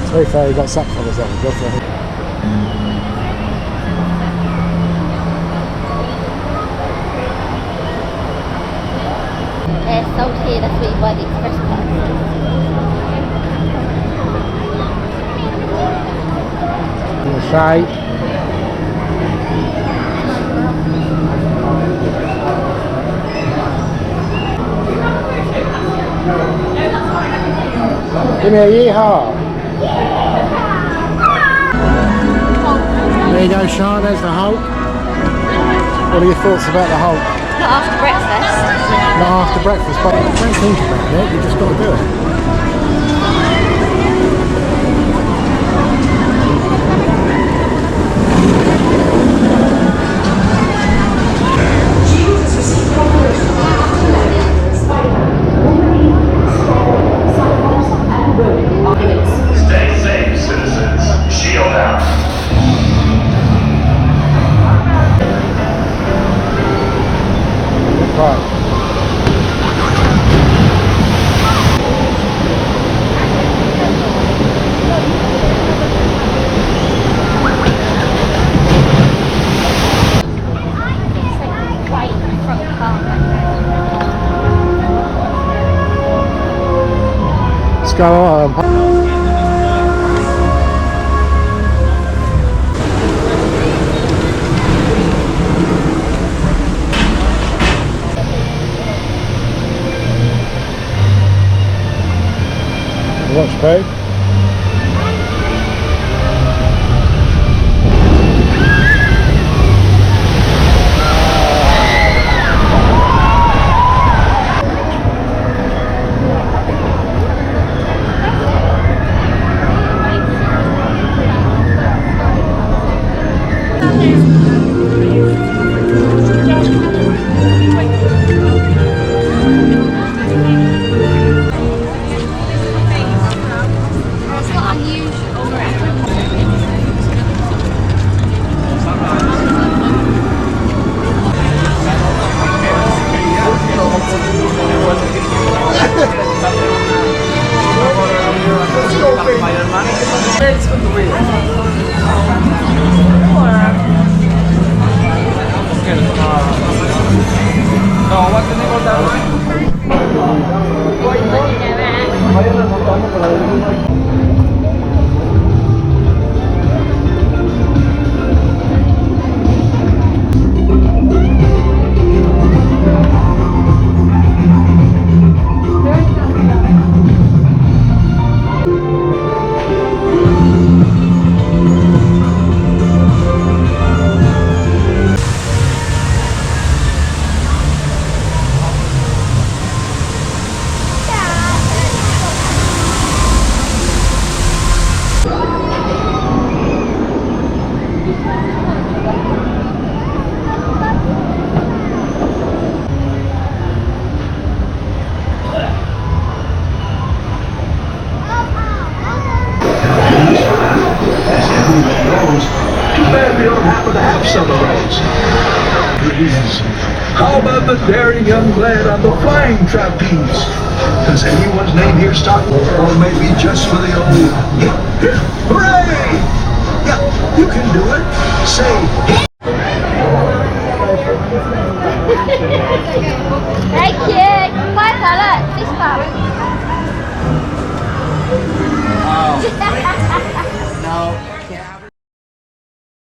To be fair, he got sacked for himself. Good for him. Salty, that's what you buy the express pass. On the side. Give me a yeehaw. There you go, Sean, there's the Hulk. What are your thoughts about the Hulk? Not after breakfast. Not after breakfast, but don't think about it, you just got to do it. Stay safe, citizens. Shield out. Right. Right in front of the car. Let's go on. Watch pay. It's not unusual. How about the daring young lad on the flying trapeze? Does anyone's name here start? Or maybe just for the old hooray! Yeah, you can do it. Say Thank you. 快好了，谢谢。